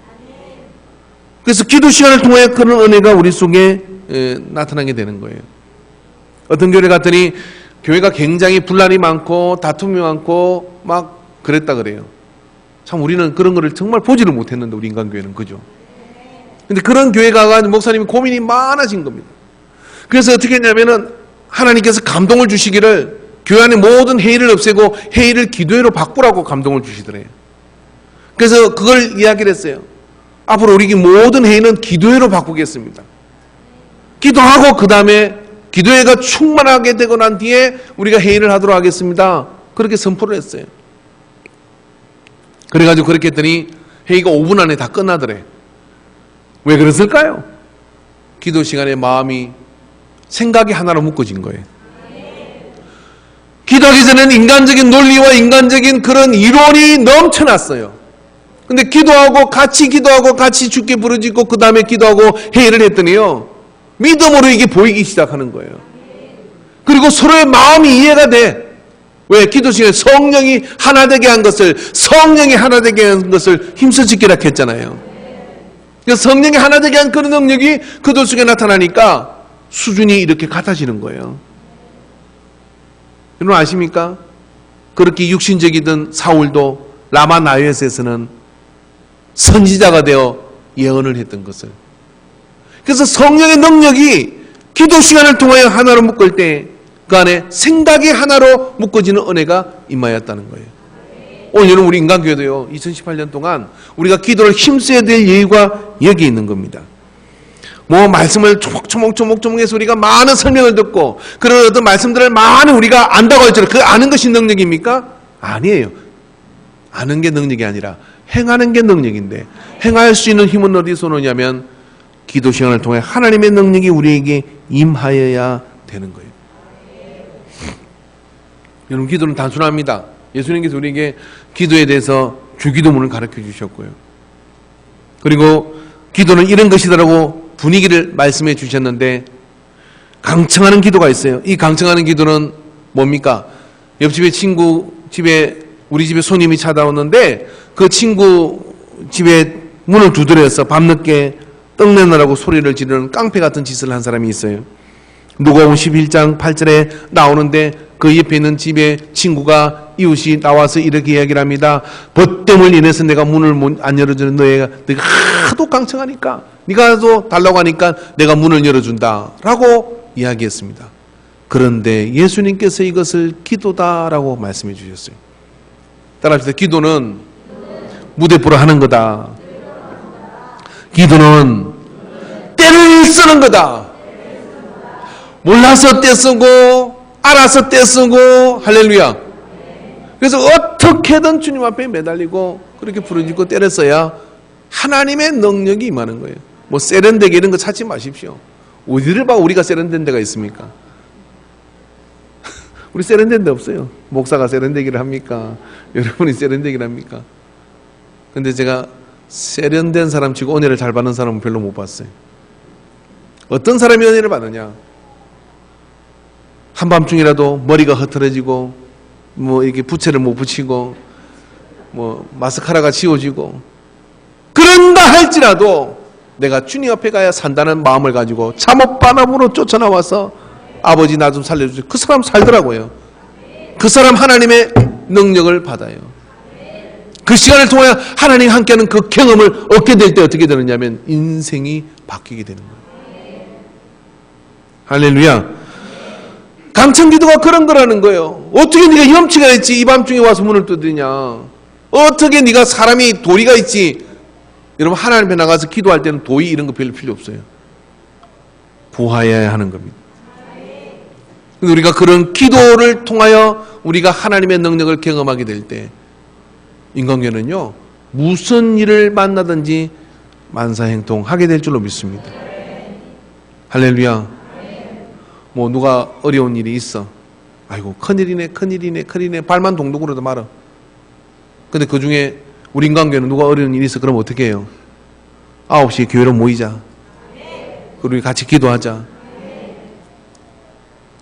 그래서 기도 시간을 통해 그런 은혜가 우리 속에 나타나게 되는 거예요. 어떤 교회 갔더니 교회가 굉장히 분란이 많고 다툼이 많고 막 그랬다 그래요. 참 우리는 그런 거를 정말 보지를 못했는데, 우리 인간교회는. 그죠? 근데 그런 교회 가가지고 목사님이 고민이 많아진 겁니다. 그래서 어떻게 했냐면은 하나님께서 감동을 주시기를 교회 안에 모든 회의를 없애고 회의를 기도회로 바꾸라고 감동을 주시더래요. 그래서 그걸 이야기를 했어요. 앞으로 우리 모든 회의는 기도회로 바꾸겠습니다. 기도하고 그 다음에 기도회가 충만하게 되고 난 뒤에 우리가 회의를 하도록 하겠습니다. 그렇게 선포를 했어요. 그래가지고 그렇게 했더니 회의가 5분 안에 다 끝나더래. 왜 그랬을까요? 기도 시간에 마음이, 생각이 하나로 묶어진 거예요. 기도하기 전에는 인간적인 논리와 인간적인 그런 이론이 넘쳐났어요. 근데 기도하고 같이 주께 부르짖고 그 다음에 기도하고 회의를 했더니요, 믿음으로 이게 보이기 시작하는 거예요. 그리고 서로의 마음이 이해가 돼. 왜? 기도 시간에 성령이 하나 되게 한 것을 힘써 지키라 했잖아요. 그래서 성령이 하나 되게 한 그런 능력이 그들 속에 나타나니까 수준이 이렇게 같아지는 거예요. 여러분 아십니까? 그렇게 육신적이던 사울도 라마나요에서는 선지자가 되어 예언을 했던 것을. 그래서 성령의 능력이 기도 시간을 통하여 하나로 묶을 때 그 안에 생각이 하나로 묶어지는 은혜가 임하였다는 거예요. 오늘은 우리 인간교회도요, 2018년 동안 우리가 기도를 힘써야 될 이유가 여기 있는 겁니다. 뭐 말씀을 조목조목해서 우리가 많은 설명을 듣고 그런 어떤 말씀들을 많이 우리가 안다고 했잖아요. 그 아는 것이 능력입니까? 아니에요. 아는 게 능력이 아니라 행하는 게 능력인데, 행할 수 있는 힘은 어디서 오느냐면 기도 시간을 통해 하나님의 능력이 우리에게 임하여야 되는 거예요. 여러분, 기도는 단순합니다. 예수님께서 우리에게 기도에 대해서 주기도문을 가르쳐 주셨고요. 그리고 기도는 이런 것이다라고 분위기를 말씀해 주셨는데, 강청하는 기도가 있어요. 이 강청하는 기도는 뭡니까? 옆집에 친구 집에, 우리 집에 손님이 찾아오는데 그 친구 집에 문을 두드려서 밤늦게 떡내느라고 소리를 지르는 깡패 같은 짓을 한 사람이 있어요. 누가복음 11장 8절에 나오는데, 그 옆에 있는 집에 친구가, 이웃이 나와서 이렇게 이야기를 합니다. 벗됨을 인해서 내가 문을 안 열어주는 너희가 하도 강청하니까, 네가 또 달라고 하니까 내가 문을 열어준다 라고 이야기했습니다. 그런데 예수님께서 이것을 기도다라고 말씀해 주셨어요. 따라합시다. 기도는 무대포로 하는 거다. 기도는 때를 쓰는 거다. 몰라서 때 쓰고 알아서 때 쓰고. 할렐루야. 그래서 어떻게든 주님 앞에 매달리고 그렇게 부르짖고 때를 써야 하나님의 능력이 임하는 거예요. 뭐 세련되게 이런 거 찾지 마십시오. 어디를 봐 우리가 세련된 데가 있습니까? 우리 세련된 데 없어요. 목사가 세련되기를 합니까? 여러분이 세련되기를 합니까? 근데 제가 세련된 사람 치고 은혜를 잘 받는 사람은 별로 못 봤어요. 어떤 사람이 은혜를 받느냐? 한밤중이라도 머리가 흐트러지고 뭐 이렇게 부채를 못 붙이고 뭐 마스카라가 지워지고 그런다 할지라도 내가 주님 앞에 가야 산다는 마음을 가지고 잠옷바람으로 쫓아나와서 아버지 나 좀 살려주세요. 그 사람 살더라고요. 그 사람 하나님의 능력을 받아요. 그 시간을 통하여 하나님 함께하는 그 경험을 얻게 될 때 어떻게 되느냐면 인생이 바뀌게 되는 거예요. 할렐루야. 강청기도가 그런 거라는 거예요. 어떻게 네가 염치가 있지 이 밤중에 와서 문을 두드리냐. 어떻게 네가 사람이 도리가 있지. 여러분 하나님 앞에 나가서 기도할 때는 도의 이런 거 별로 필요 없어요. 구하여야 하는 겁니다. 우리가 그런 기도를 통하여 우리가 하나님의 능력을 경험하게 될 때 인간계는요 무슨 일을 만나든지 만사행통하게 될 줄로 믿습니다. 할렐루야. 뭐 누가 어려운 일이 있어. 아이고 큰일이네 큰일이네 큰일이네 발만 동동으로도 말아. 근데 그 중에 우리 인간계는 누가 어려운 일이 있어. 그럼 어떻게 해요? 9시에 교회로 모이자. 그리고 같이 기도하자.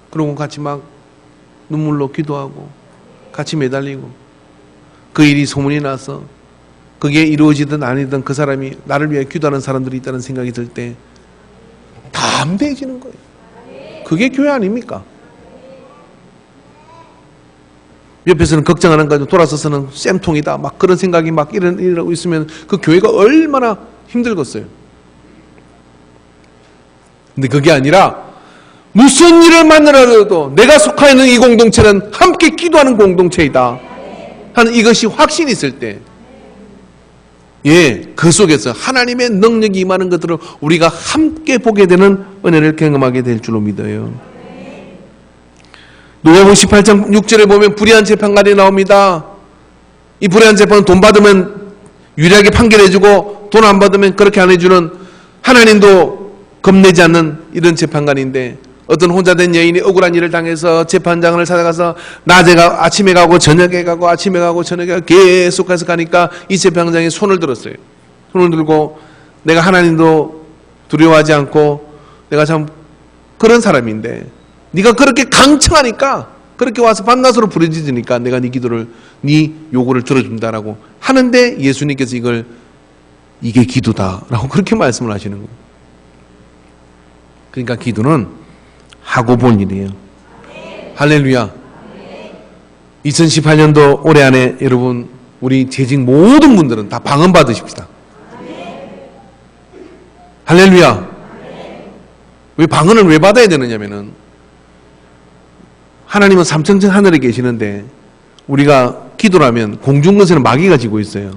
그러고 같이 막 눈물로 기도하고 같이 매달리고 그 일이 소문이 나서 그게 이루어지든 아니든 그 사람이 나를 위해 기도하는 사람들이 있다는 생각이 들 때 담대해지는 거예요. 그게 교회 아닙니까? 옆에서는 걱정 안 한 가지고 돌아서서는 쌤통이다 막 그런 생각이 막 이러고 있으면 그 교회가 얼마나 힘들겠어요. 근데 그게 아니라 무슨 일을 만나더라도 내가 속하 있는 이 공동체는 함께 기도하는 공동체이다 하는 이것이 확신이 있을 때, 그 속에서 하나님의 능력이 임하는 것들을 우리가 함께 보게 되는 은혜를 경험하게 될 줄로 믿어요. 누가복음 18장 6절에 보면 불의한 재판관이 나옵니다. 이 불의한 재판은 돈 받으면 유리하게 판결해주고 돈 안 받으면 그렇게 안 해주는, 하나님도 겁내지 않는 이런 재판관인데, 어떤 혼자 된 여인이 억울한 일을 당해서 재판장을 찾아가서 아침에 가고 저녁에 가고 아침에 가고 저녁에 가고 계속해서 가니까 이 재판장이 손을 들었어요. 손을 들고 내가 하나님도 두려워하지 않고 내가 참 그런 사람인데 네가 그렇게 강청하니까 그렇게 와서 밤낮으로 부르짖으니까 내가 네 기도를 네 요구를 들어준다라고 하는데, 예수님께서 이게 기도다라고 그렇게 말씀을 하시는 거예요. 그러니까 기도는 하고 볼 일이에요. 할렐루야. 2018년도 올해 안에 여러분 우리 재직 모든 분들은 다 방언 받으십시다. 할렐루야. 왜 방언을 왜 받아야 되느냐면은 하나님은 삼천천 하늘에 계시는데 우리가 기도를 하면 공중근세는 마귀가 지고 있어요.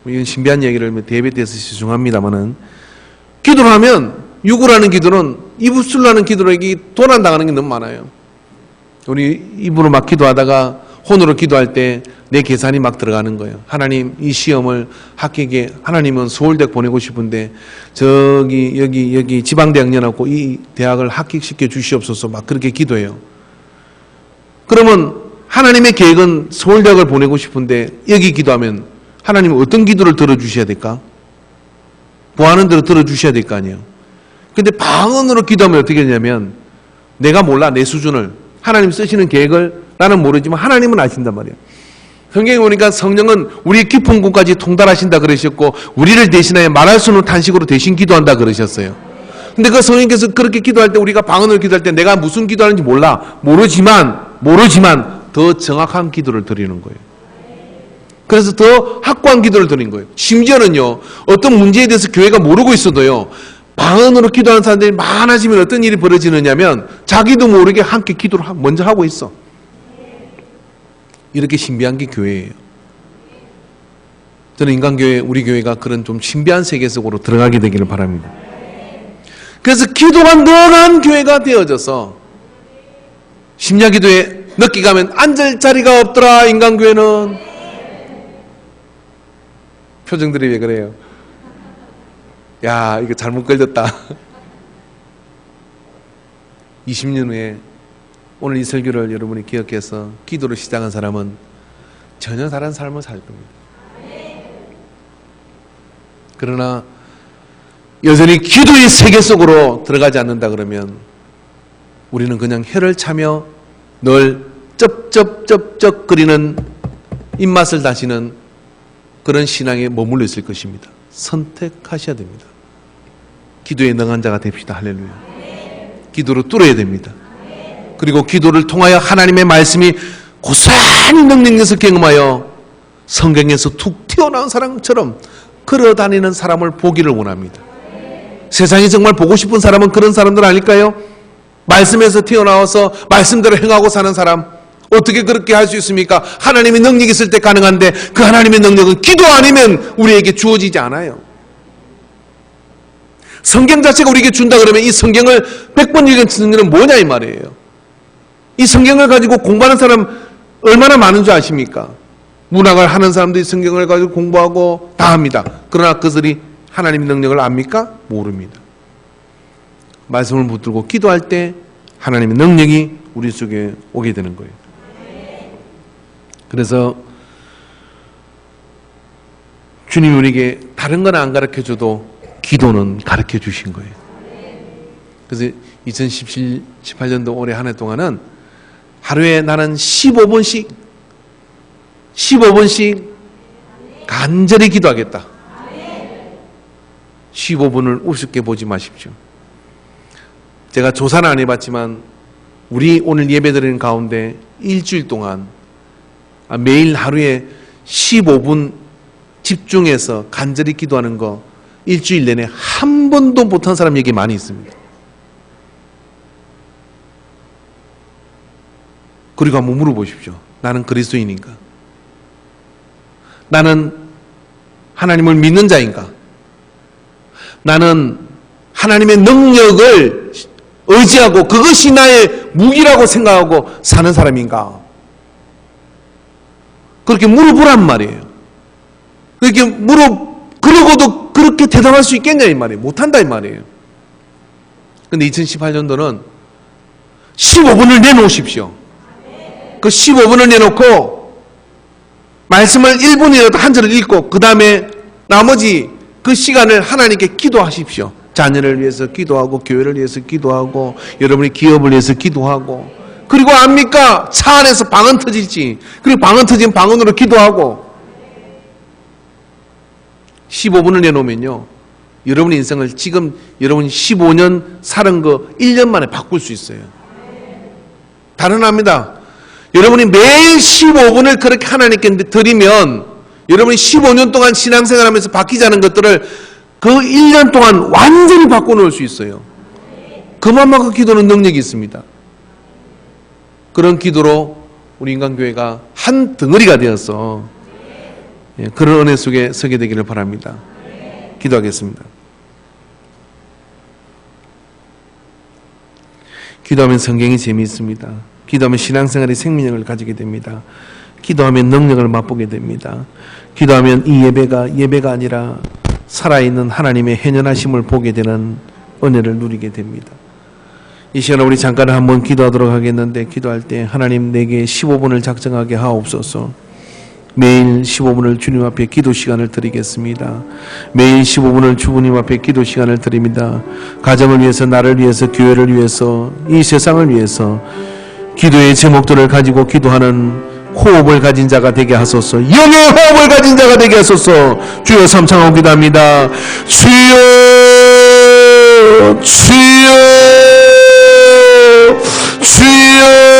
이건 신비한 얘기를 대비돼서 죄송합니다만은, 기도를 하면 유구라는 기도는 이부술라는 기도로 도난당하는 게 너무 많아요. 우리 입으로 막 기도하다가 혼으로 기도할 때 내 계산이 막 들어가는 거예요. 하나님 이 시험을 합격에, 하나님은 서울대 보내고 싶은데 여기 지방대학 연합고 이 대학을 합격시켜 주시옵소서 막 그렇게 기도해요. 그러면 하나님의 계획은 서울대학을 보내고 싶은데 여기 기도하면 하나님은 어떤 기도를 들어주셔야 될까? 구하는 대로 들어주셔야 될 거 아니에요. 근데 방언으로 기도하면 어떻게 되냐면 내가 몰라, 내 수준을. 하나님 쓰시는 계획을 나는 모르지만 하나님은 아신단 말이에요. 성경에 보니까 성령은 우리의 깊은 곳까지 통달하신다 그러셨고 우리를 대신하여 말할 수 없는 탄식으로 대신 기도한다 그러셨어요. 근데 그 성령께서 그렇게 기도할 때, 우리가 방언으로 기도할 때 내가 무슨 기도하는지 모르지만 더 정확한 기도를 드리는 거예요. 그래서 더 확고한 기도를 드리는 거예요. 심지어는요, 어떤 문제에 대해서 교회가 모르고 있어도요, 방언으로 기도하는 사람들이 많아지면 어떤 일이 벌어지느냐면 자기도 모르게 함께 기도를 먼저 하고 있어. 이렇게 신비한 게 교회예요. 저는 인간교회, 우리 교회가 그런 좀 신비한 세계 속으로 들어가게 되기를 바랍니다. 그래서 기도가 능한 교회가 되어져서 심야기도에 늦게 가면 앉을 자리가 없더라. 인간교회는. 표정들이 왜 그래요? 야, 이거 잘못 걸렸다. 20년 후에 오늘 이 설교를 여러분이 기억해서 기도를 시작한 사람은 전혀 다른 삶을 살 겁니다. 그러나 여전히 기도의 세계 속으로 들어가지 않는다 그러면 우리는 그냥 혀를 차며 늘 쩝쩝쩝쩝거리는 입맛을 다시는 그런 신앙에 머물러 있을 것입니다. 선택하셔야 됩니다. 기도에 능한 자가 됩시다. 할렐루야. 기도로 뚫어야 됩니다. 그리고 기도를 통하여 하나님의 말씀이 고스란히 능력에서 경험하여 성경에서 툭 튀어나온 사람처럼 걸어다니는 사람을 보기를 원합니다. 세상에 정말 보고 싶은 사람은 그런 사람들 아닐까요? 말씀에서 튀어나와서 말씀대로 행하고 사는 사람. 어떻게 그렇게 할 수 있습니까? 하나님의 능력이 있을 때 가능한데 그 하나님의 능력은 기도 아니면 우리에게 주어지지 않아요. 성경 자체가 우리에게 준다 그러면 이 성경을 100번 읽은 성경은 뭐냐 이 말이에요. 이 성경을 가지고 공부하는 사람 얼마나 많은 줄 아십니까? 문학을 하는 사람들이 성경을 가지고 공부하고 다 합니다. 그러나 그들이 하나님의 능력을 압니까? 모릅니다. 말씀을 붙들고 기도할 때 하나님의 능력이 우리 속에 오게 되는 거예요. 그래서 주님이 우리에게 다른 건 안 가르쳐줘도 기도는 가르쳐 주신 거예요. 그래서 2017-18년도 올해 한 해 동안은 하루에 나는 15분씩 간절히 기도하겠다. 15분을 우습게 보지 마십시오. 제가 조사는 안 해봤지만 우리 오늘 예배드리는 가운데 일주일 동안 매일 하루에 15분 집중해서 간절히 기도하는 거 일주일 내내 한 번도 못한 사람 얘기 많이 있습니다. 그리고 한번 물어보십시오. 나는 그리스도인인가? 나는 하나님을 믿는 자인가? 나는 하나님의 능력을 의지하고 그것이 나의 무기라고 생각하고 사는 사람인가? 그렇게 물어보란 말이에요. 그러고도 그렇게 대답할 수 있겠냐 이 말이에요. 못한다 이 말이에요. 근데 2018년도는 15분을 내놓으십시오. 그 15분을 내놓고 말씀을 1분이라도 한 절을 읽고 그 다음에 나머지 그 시간을 하나님께 기도하십시오. 자녀를 위해서 기도하고 교회를 위해서 기도하고 여러분의 기업을 위해서 기도하고 그리고 압니까? 차 안에서 방언 터질지 그리고 방언 터진 방언으로 기도하고 15분을 내놓으면요 여러분의 인생을 지금 여러분이 15년 살은 거 1년 만에 바꿀 수 있어요. 단언합니다. 여러분이 매일 15분을 그렇게 하나님께 드리면 여러분이 15년 동안 신앙생활하면서 바뀌지 않은 것들을 그 1년 동안 완전히 바꿔놓을 수 있어요. 그만큼 기도는 능력이 있습니다. 그런 기도로 우리 인간교회가 한 덩어리가 되어서 그런 은혜 속에 서게 되기를 바랍니다. 기도하겠습니다. 기도하면 성경이 재미있습니다. 기도하면 신앙생활의 생명력을 가지게 됩니다. 기도하면 능력을 맛보게 됩니다. 기도하면 이 예배가 아니라 살아있는 하나님의 현현하심을 보게 되는 은혜를 누리게 됩니다. 이 시간에 우리 잠깐 한번 기도하도록 하겠는데 기도할 때 하나님 내게 15분을 작정하게 하옵소서. 매일 15분을 주님 앞에 기도 시간을 드리겠습니다. 매일 15분을 주님 앞에 기도 시간을 드립니다. 가정을 위해서, 나를 위해서, 교회를 위해서, 이 세상을 위해서 기도의 제목들을 가지고 기도하는 호흡을 가진 자가 되게 하소서. 영의 호흡을 가진 자가 되게 하소서. 주여 삼창하고 기도합니다. 주여, 주여, 주여.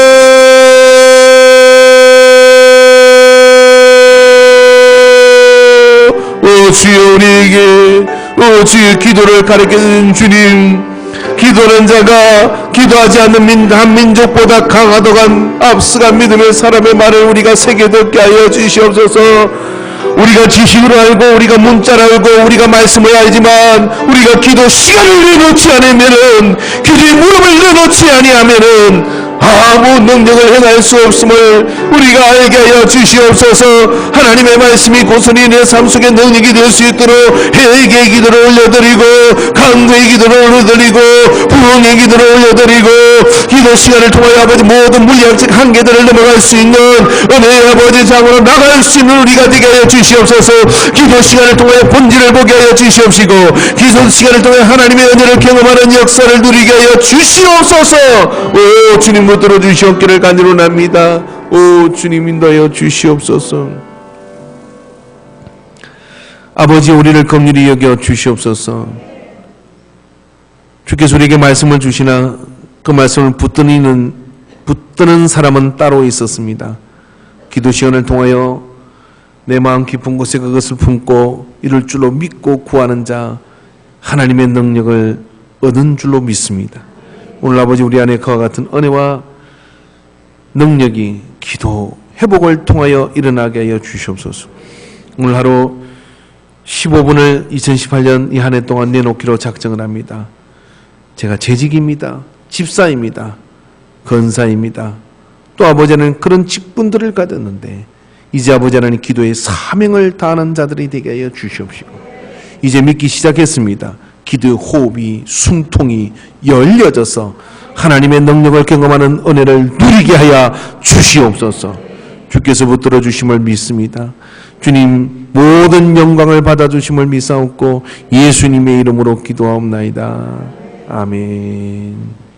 주여, 우리에게 주의 기도를 가르쳐주신 주님, 기도하는 자가 기도하지 않는 한 민족보다 강하더간 앞서간 믿음의 사람의 말을 우리가 새겨 듣게 하여 주시옵소서. 우리가 지식으로 알고, 우리가 문자를 알고, 우리가 말씀을 알지만 우리가 기도 시간을 내놓지 않으면은, 기도의 무릎을 내놓지 아니하면은 아무 능력을 행할 수 없음을 우리가 알게 하여 주시옵소서. 하나님의 말씀이 고스란히 내 삶 속에 능력이 될 수 있도록 회개의 기도를 올려드리고, 강도의 기도를 올려드리고, 부흥의 기도를 올려드리고, 기도 시간을 통하여 아버지 모든 물리학적 한계들을 넘어갈 수 있는 은혜의 아버지 장으로 나갈 수 있는 우리가 되게 하여 주시옵소서. 기도 시간을 통하여 본질을 보게 하여 주시옵시고, 기도 시간을 통하여 하나님의 은혜를 경험하는 역사를 누리게 하여 주시옵소서. 오 주님 붙들어 주시옵기를 간절합니다. 오 주님 인도하여 주시옵소서. 아버지, 우리를 긍휼히 여겨 주시옵소서. 주께서 우리에게 말씀을 주시나 그 말씀을 붙드는 사람은 따로 있었습니다. 기도 시간을 통하여 내 마음 깊은 곳에 그것을 품고 이룰 줄로 믿고 구하는 자, 하나님의 능력을 얻은 줄로 믿습니다. 오늘 아버지, 우리 안에 그와 같은 은혜와 능력이 기도 회복을 통하여 일어나게 하여 주시옵소서. 오늘 하루 15분을 2018년 이 한 해 동안 내놓기로 작정을 합니다. 제가 재직입니다. 집사입니다. 건사입니다. 또 아버지는 그런 직분들을 가졌는데 이제 아버지 하나님 기도의 사명을 다하는 자들이 되게 하여 주시옵시고, 이제 믿기 시작했습니다. 기도의 호흡이, 숨통이 열려져서 하나님의 능력을 경험하는 은혜를 누리게 하여 주시옵소서. 주께서 붙들어 주심을 믿습니다. 주님, 모든 영광을 받아주심을 믿사옵고 예수님의 이름으로 기도하옵나이다. 아멘.